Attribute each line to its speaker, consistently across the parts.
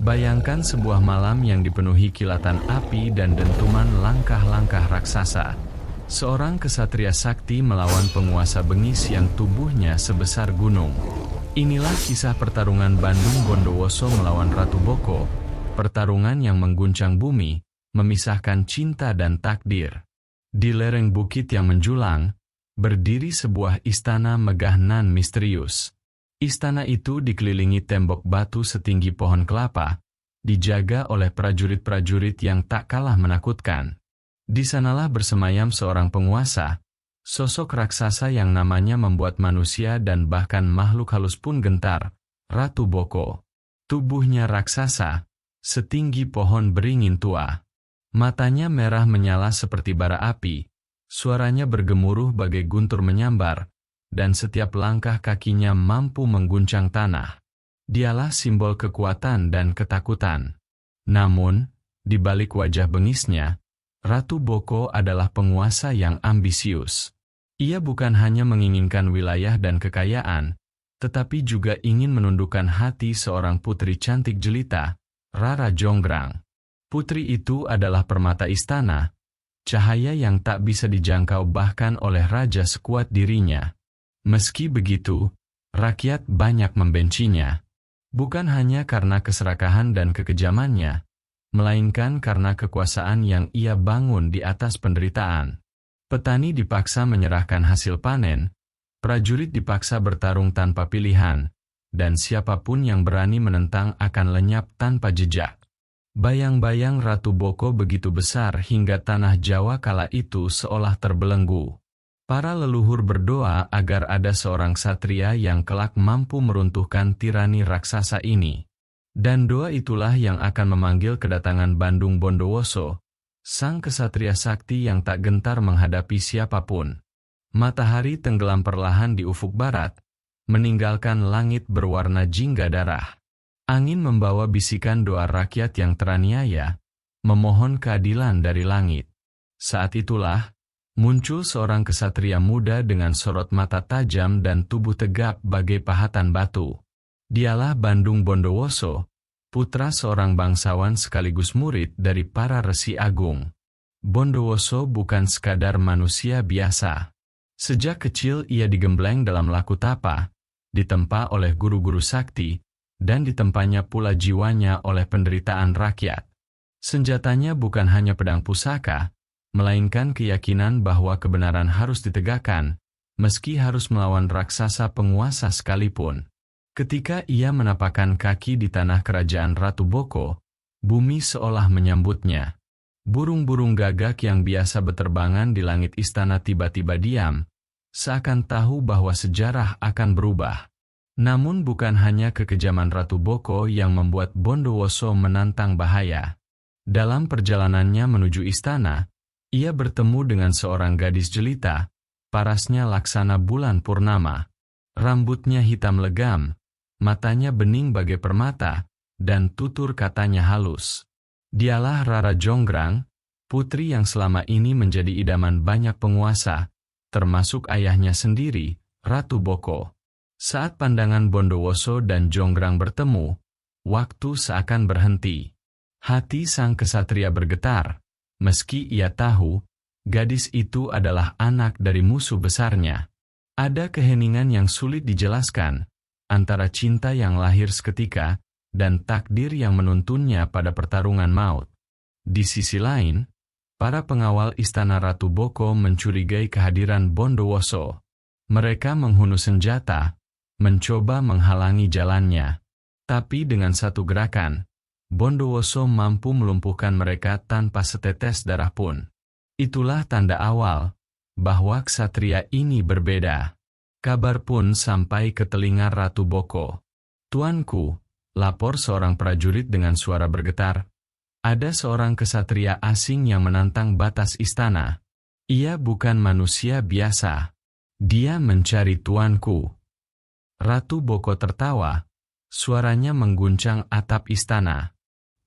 Speaker 1: Bayangkan sebuah malam yang dipenuhi kilatan api dan dentuman langkah-langkah raksasa. Seorang kesatria sakti melawan penguasa bengis yang tubuhnya sebesar gunung. Inilah kisah pertarungan Bandung Bondowoso melawan Ratu Boko, pertarungan yang mengguncang bumi, memisahkan cinta dan takdir. Di lereng bukit yang menjulang, berdiri sebuah istana megah nan misterius. Istana itu dikelilingi tembok batu setinggi pohon kelapa, dijaga oleh prajurit-prajurit yang tak kalah menakutkan. Di sanalah bersemayam seorang penguasa, sosok raksasa yang namanya membuat manusia dan bahkan makhluk halus pun gentar, Ratu Boko. Tubuhnya raksasa, setinggi pohon beringin tua. Matanya merah menyala seperti bara api, suaranya bergemuruh bagai guntur menyambar, dan setiap langkah kakinya mampu mengguncang tanah. Dialah simbol kekuatan dan ketakutan. Namun, di balik wajah bengisnya, Ratu Boko adalah penguasa yang ambisius. Ia bukan hanya menginginkan wilayah dan kekayaan, tetapi juga ingin menundukkan hati seorang putri cantik jelita, Rara Jonggrang. Putri itu adalah permata istana, cahaya yang tak bisa dijangkau bahkan oleh raja sekuat dirinya. Meski begitu, rakyat banyak membencinya. Bukan hanya karena keserakahan dan kekejamannya, melainkan karena kekuasaan yang ia bangun di atas penderitaan. Petani dipaksa menyerahkan hasil panen, prajurit dipaksa bertarung tanpa pilihan, dan siapapun yang berani menentang akan lenyap tanpa jejak. Bayang-bayang Ratu Boko begitu besar hingga tanah Jawa kala itu seolah terbelenggu. Para leluhur berdoa agar ada seorang satria yang kelak mampu meruntuhkan tirani raksasa ini. Dan doa itulah yang akan memanggil kedatangan Bandung Bondowoso, sang kesatria sakti yang tak gentar menghadapi siapapun. Matahari tenggelam perlahan di ufuk barat, meninggalkan langit berwarna jingga darah. Angin membawa bisikan doa rakyat yang teraniaya, memohon keadilan dari langit. Saat itulah, muncul seorang kesatria muda dengan sorot mata tajam dan tubuh tegap bagai pahatan batu. Dialah Bandung Bondowoso, putra seorang bangsawan sekaligus murid dari para resi agung. Bondowoso bukan sekadar manusia biasa. Sejak kecil ia digembleng dalam laku tapa, ditempa oleh guru-guru sakti, dan ditempanya pula jiwanya oleh penderitaan rakyat. Senjatanya bukan hanya pedang pusaka, melainkan keyakinan bahwa kebenaran harus ditegakkan, meski harus melawan raksasa penguasa sekalipun. Ketika ia menapakkan kaki di tanah kerajaan Ratu Boko, bumi seolah menyambutnya. Burung-burung gagak yang biasa beterbangan di langit istana tiba-tiba diam, seakan tahu bahwa sejarah akan berubah. Namun bukan hanya kekejaman Ratu Boko yang membuat Bondowoso menantang bahaya. Dalam perjalanannya menuju istana, ia bertemu dengan seorang gadis jelita, parasnya laksana bulan purnama. Rambutnya hitam legam, matanya bening bagai permata, dan tutur katanya halus. Dialah Rara Jonggrang, putri yang selama ini menjadi idaman banyak penguasa, termasuk ayahnya sendiri, Ratu Boko. Saat pandangan Bondowoso dan Jonggrang bertemu, waktu seakan berhenti. Hati sang kesatria bergetar, meski ia tahu, gadis itu adalah anak dari musuh besarnya. Ada keheningan yang sulit dijelaskan, antara cinta yang lahir seketika, dan takdir yang menuntunnya pada pertarungan maut. Di sisi lain, para pengawal istana Ratu Boko mencurigai kehadiran Bondowoso. Mereka menghunus senjata, mencoba menghalangi jalannya. Tapi dengan satu gerakan, Bondowoso mampu melumpuhkan mereka tanpa setetes darah pun. Itulah tanda awal bahwa ksatria ini berbeda. Kabar pun sampai ke telinga Ratu Boko. "Tuanku," lapor seorang prajurit dengan suara bergetar, "ada seorang kesatria asing yang menantang batas istana. Ia bukan manusia biasa. Dia mencari tuanku." Ratu Boko tertawa, suaranya mengguncang atap istana.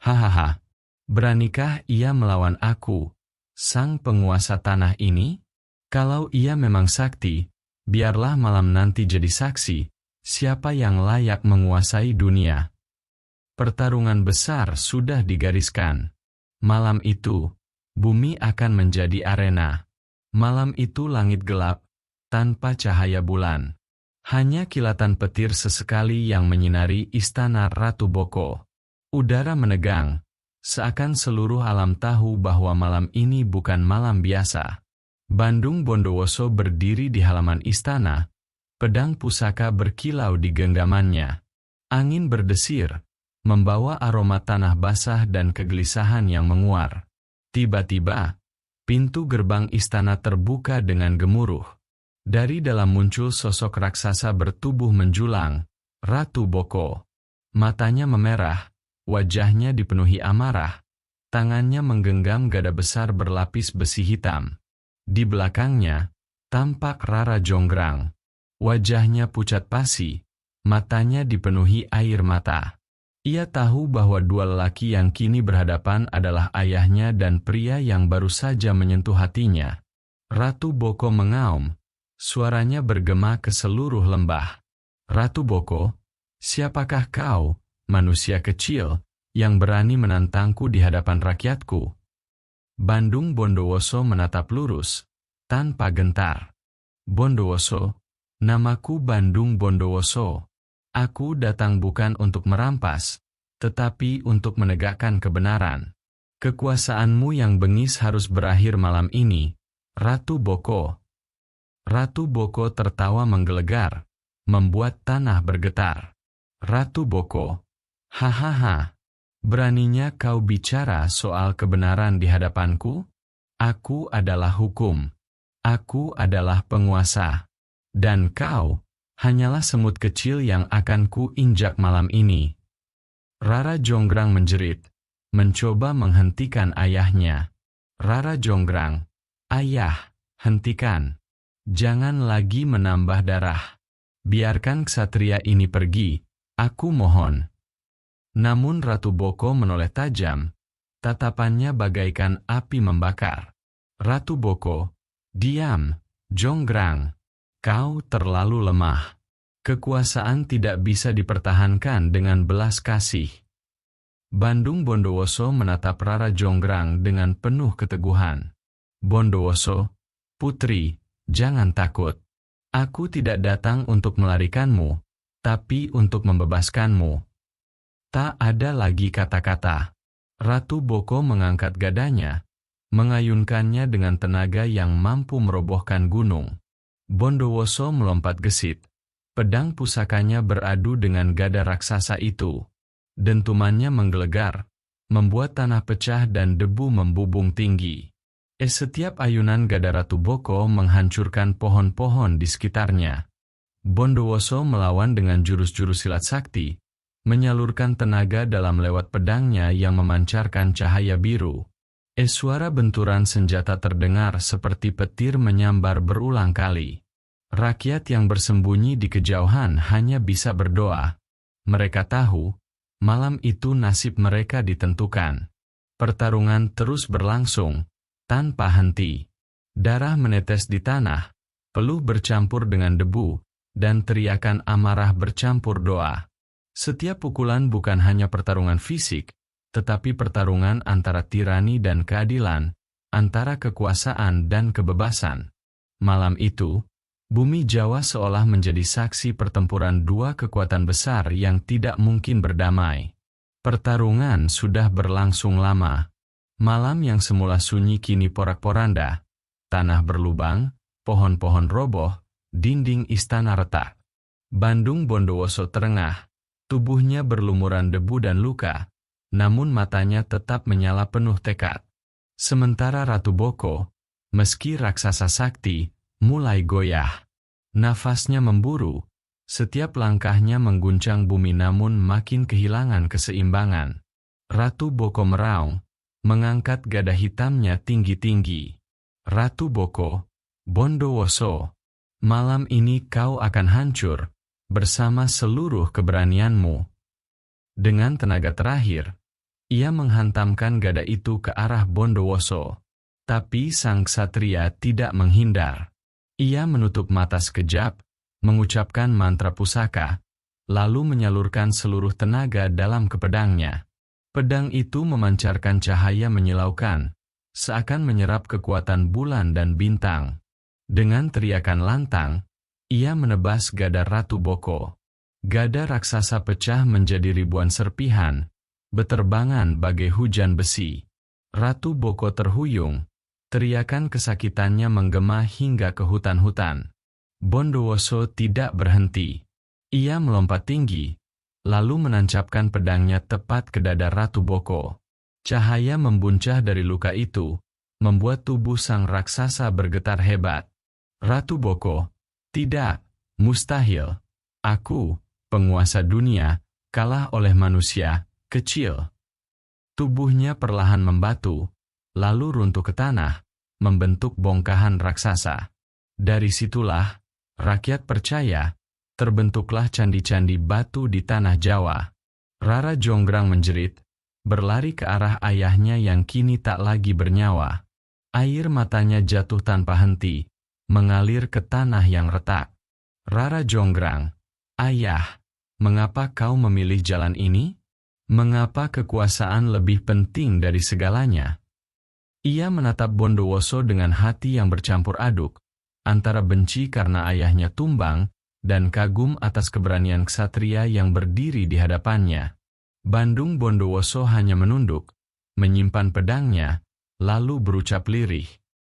Speaker 1: "Hahaha, beranikah ia melawan aku, sang penguasa tanah ini? Kalau ia memang sakti, biarlah malam nanti jadi saksi, siapa yang layak menguasai dunia." Pertarungan besar sudah digariskan. Malam itu, bumi akan menjadi arena. Malam itu langit gelap, tanpa cahaya bulan. Hanya kilatan petir sesekali yang menyinari istana Ratu Boko. Udara menegang, seakan seluruh alam tahu bahwa malam ini bukan malam biasa. Bandung Bondowoso berdiri di halaman istana, pedang pusaka berkilau di genggamannya. Angin berdesir, membawa aroma tanah basah dan kegelisahan yang menguar. Tiba-tiba, pintu gerbang istana terbuka dengan gemuruh. Dari dalam muncul sosok raksasa bertubuh menjulang, Ratu Boko. Matanya memerah, wajahnya dipenuhi amarah, tangannya menggenggam gada besar berlapis besi hitam. Di belakangnya, tampak Rara Jonggrang. Wajahnya pucat pasi, matanya dipenuhi air mata. Ia tahu bahwa dua lelaki yang kini berhadapan adalah ayahnya dan pria yang baru saja menyentuh hatinya. Ratu Boko mengaum, suaranya bergema ke seluruh lembah. Ratu Boko, siapakah kau, manusia kecil, yang berani menantangku di hadapan rakyatku? Bandung Bondowoso menatap lurus, tanpa gentar. Bondowoso, namaku Bandung Bondowoso. Aku datang bukan untuk merampas, tetapi untuk menegakkan kebenaran. Kekuasaanmu yang bengis harus berakhir malam ini, Ratu Boko. Ratu Boko tertawa menggelegar, membuat tanah bergetar. Ratu Boko, hahaha, beraninya kau bicara soal kebenaran di hadapanku? Aku adalah hukum. Aku adalah penguasa. Dan kau hanyalah semut kecil yang akan ku injak malam ini. Rara Jonggrang menjerit, mencoba menghentikan ayahnya. Rara Jonggrang, ayah, hentikan. Jangan lagi menambah darah. Biarkan ksatria ini pergi, aku mohon. Namun Ratu Boko menoleh tajam, tatapannya bagaikan api membakar. Ratu Boko, diam, Jonggrang. Kau terlalu lemah. Kekuasaan tidak bisa dipertahankan dengan belas kasih. Bandung Bondowoso menatap Rara Jonggrang dengan penuh keteguhan. Bondowoso, putri, jangan takut. Aku tidak datang untuk melarikanmu, tapi untuk membebaskanmu. Tak ada lagi kata-kata. Ratu Boko mengangkat gadanya, mengayunkannya dengan tenaga yang mampu merobohkan gunung. Bondowoso melompat gesit. Pedang pusakanya beradu dengan gada raksasa itu. Dentumannya menggelegar, membuat tanah pecah dan debu membubung tinggi. Setiap ayunan gada Ratu Boko menghancurkan pohon-pohon di sekitarnya. Bondowoso melawan dengan jurus-jurus silat sakti, menyalurkan tenaga dalam lewat pedangnya yang memancarkan cahaya biru. Suara benturan senjata terdengar seperti petir menyambar berulang kali. Rakyat yang bersembunyi di kejauhan hanya bisa berdoa. Mereka tahu, malam itu nasib mereka ditentukan. Pertarungan terus berlangsung, tanpa henti. Darah menetes di tanah, peluh bercampur dengan debu, dan teriakan amarah bercampur doa. Setiap pukulan bukan hanya pertarungan fisik, tetapi pertarungan antara tirani dan keadilan, antara kekuasaan dan kebebasan. Malam itu, bumi Jawa seolah menjadi saksi pertempuran dua kekuatan besar yang tidak mungkin berdamai. Pertarungan sudah berlangsung lama. Malam yang semula sunyi kini porak-poranda. Tanah berlubang, pohon-pohon roboh, dinding istana retak. Bandung Bondowoso terengah, tubuhnya berlumuran debu dan luka, namun matanya tetap menyala penuh tekad. Sementara Ratu Boko, meski raksasa sakti, mulai goyah. Nafasnya memburu, setiap langkahnya mengguncang bumi namun makin kehilangan keseimbangan. Ratu Boko meraung, mengangkat gada hitamnya tinggi-tinggi. Ratu Boko, Bondowoso, malam ini kau akan hancur, bersama seluruh keberanianmu. Dengan tenaga terakhir, ia menghantamkan gada itu ke arah Bondowoso. Tapi sang ksatria tidak menghindar. Ia menutup mata sekejap, mengucapkan mantra pusaka, lalu menyalurkan seluruh tenaga dalam ke pedangnya. Pedang itu memancarkan cahaya menyilaukan, seakan menyerap kekuatan bulan dan bintang. Dengan teriakan lantang, ia menebas gada Ratu Boko. Gada raksasa pecah menjadi ribuan serpihan, beterbangan bagai hujan besi. Ratu Boko terhuyung, teriakan kesakitannya menggema hingga ke hutan-hutan. Bondowoso tidak berhenti. Ia melompat tinggi, lalu menancapkan pedangnya tepat ke dada Ratu Boko. Cahaya membuncah dari luka itu, membuat tubuh sang raksasa bergetar hebat. Ratu Boko, tidak, mustahil. Aku, penguasa dunia, kalah oleh manusia kecil. Tubuhnya perlahan membatu, lalu runtuh ke tanah, membentuk bongkahan raksasa. Dari situlah, rakyat percaya, terbentuklah candi-candi batu di tanah Jawa. Rara Jonggrang menjerit, berlari ke arah ayahnya yang kini tak lagi bernyawa. Air matanya jatuh tanpa henti, mengalir ke tanah yang retak. Rara Jonggrang, ayah, mengapa kau memilih jalan ini? Mengapa kekuasaan lebih penting dari segalanya? Ia menatap Bondowoso dengan hati yang bercampur aduk, antara benci karena ayahnya tumbang, dan kagum atas keberanian ksatria yang berdiri di hadapannya. Bandung Bondowoso hanya menunduk, menyimpan pedangnya, lalu berucap lirih.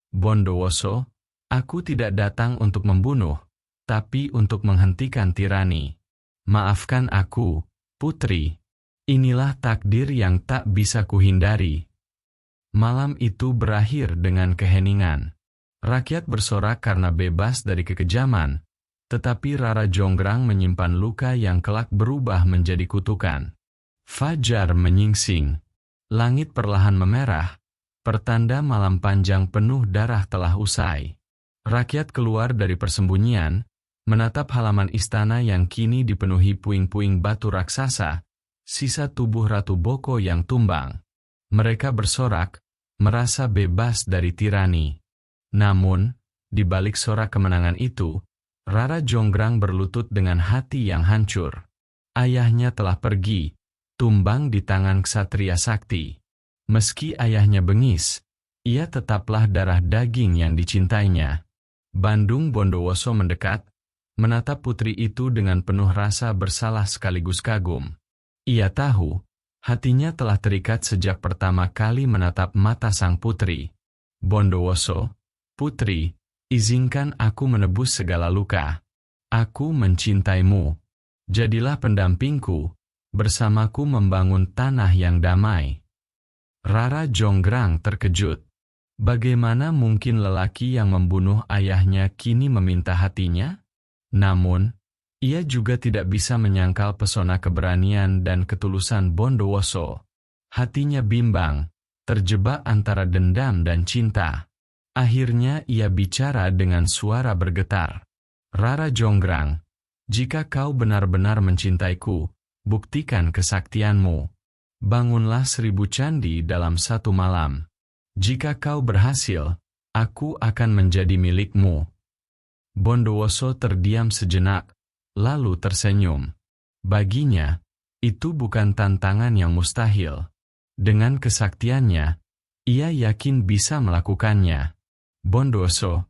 Speaker 1: Bondowoso, aku tidak datang untuk membunuh, tapi untuk menghentikan tirani. Maafkan aku, putri. Inilah takdir yang tak bisa kuhindari. Malam itu berakhir dengan keheningan. Rakyat bersorak karena bebas dari kekejaman, tetapi Rara Jonggrang menyimpan luka yang kelak berubah menjadi kutukan. Fajar menyingsing. Langit perlahan memerah, pertanda malam panjang penuh darah telah usai. Rakyat keluar dari persembunyian, menatap halaman istana yang kini dipenuhi puing-puing batu raksasa, sisa tubuh Ratu Boko yang tumbang. Mereka bersorak, merasa bebas dari tirani. Namun, di balik sorak kemenangan itu, Rara Jonggrang berlutut dengan hati yang hancur. Ayahnya telah pergi, tumbang di tangan ksatria sakti. Meski ayahnya bengis, ia tetaplah darah daging yang dicintainya. Bandung Bondowoso mendekat, menatap putri itu dengan penuh rasa bersalah sekaligus kagum. Ia tahu, hatinya telah terikat sejak pertama kali menatap mata sang putri. Bondowoso, putri, izinkan aku menebus segala luka. Aku mencintaimu. Jadilah pendampingku, bersamaku membangun tanah yang damai. Rara Jonggrang terkejut. Bagaimana mungkin lelaki yang membunuh ayahnya kini meminta hatinya? Namun, ia juga tidak bisa menyangkal pesona keberanian dan ketulusan Bondowoso. Hatinya bimbang, terjebak antara dendam dan cinta. Akhirnya ia bicara dengan suara bergetar. Rara Jonggrang, jika kau benar-benar mencintaiku, buktikan kesaktianmu. Bangunlah 1000 candi dalam satu malam. Jika kau berhasil, aku akan menjadi milikmu. Bondowoso terdiam sejenak, lalu tersenyum. Baginya, itu bukan tantangan yang mustahil. Dengan kesaktiannya, ia yakin bisa melakukannya. Bondowoso,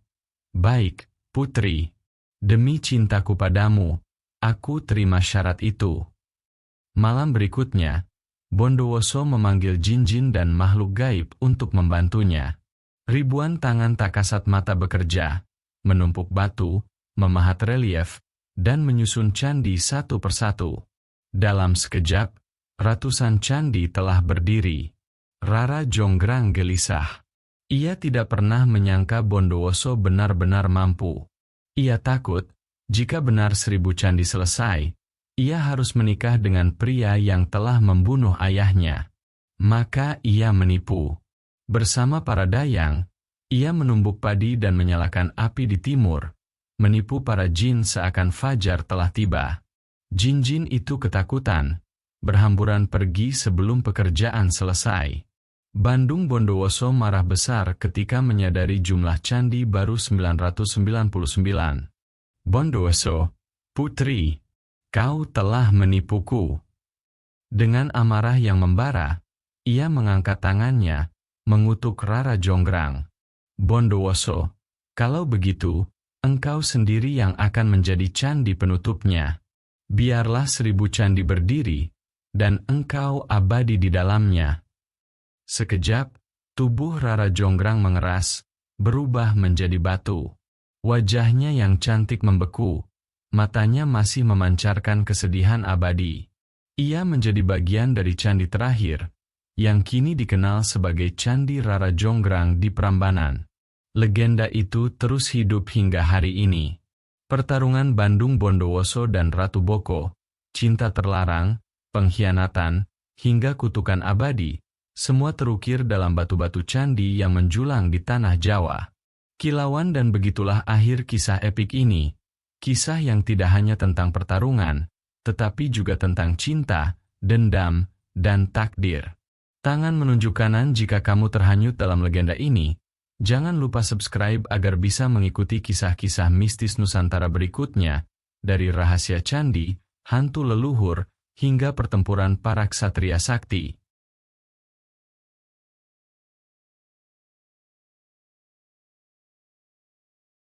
Speaker 1: baik, putri. Demi cintaku padamu, aku terima syarat itu. Malam berikutnya, Bondowoso memanggil jin-jin dan makhluk gaib untuk membantunya. Ribuan tangan tak kasat mata bekerja, menumpuk batu, memahat relief, dan menyusun candi satu persatu. Dalam sekejap, ratusan candi telah berdiri. Rara Jonggrang gelisah. Ia tidak pernah menyangka Bondowoso benar-benar mampu. Ia takut, jika benar 1000 candi selesai, ia harus menikah dengan pria yang telah membunuh ayahnya. Maka ia menipu. Bersama para dayang, ia menumbuk padi dan menyalakan api di timur, menipu para jin seakan fajar telah tiba. Jin-jin itu ketakutan, berhamburan pergi sebelum pekerjaan selesai. Bandung Bondowoso marah besar ketika menyadari jumlah candi baru 999. Bondowoso, putri, Kau telah menipuku. Dengan amarah yang membara, ia mengangkat tangannya, mengutuk Rara Jonggrang. Bondowoso, kalau begitu, engkau sendiri yang akan menjadi candi penutupnya. Biarlah 1000 candi berdiri, dan engkau abadi di dalamnya. Sekejap, tubuh Rara Jonggrang mengeras, berubah menjadi batu. Wajahnya yang cantik membeku, matanya masih memancarkan kesedihan abadi. Ia menjadi bagian dari candi terakhir, yang kini dikenal sebagai Candi Rara Jonggrang di Prambanan. Legenda itu terus hidup hingga hari ini. Pertarungan Bandung Bondowoso dan Ratu Boko, cinta terlarang, pengkhianatan, hingga kutukan abadi, semua terukir dalam batu-batu candi yang menjulang di tanah Jawa. Kilauan dan begitulah akhir kisah epik ini, kisah yang tidak hanya tentang pertarungan, tetapi juga tentang cinta, dendam, dan takdir. Tangan menunjuk kanan jika kamu terhanyut dalam legenda ini. Jangan lupa subscribe agar bisa mengikuti kisah-kisah mistis Nusantara berikutnya, dari rahasia candi, hantu leluhur, hingga pertempuran para ksatria sakti.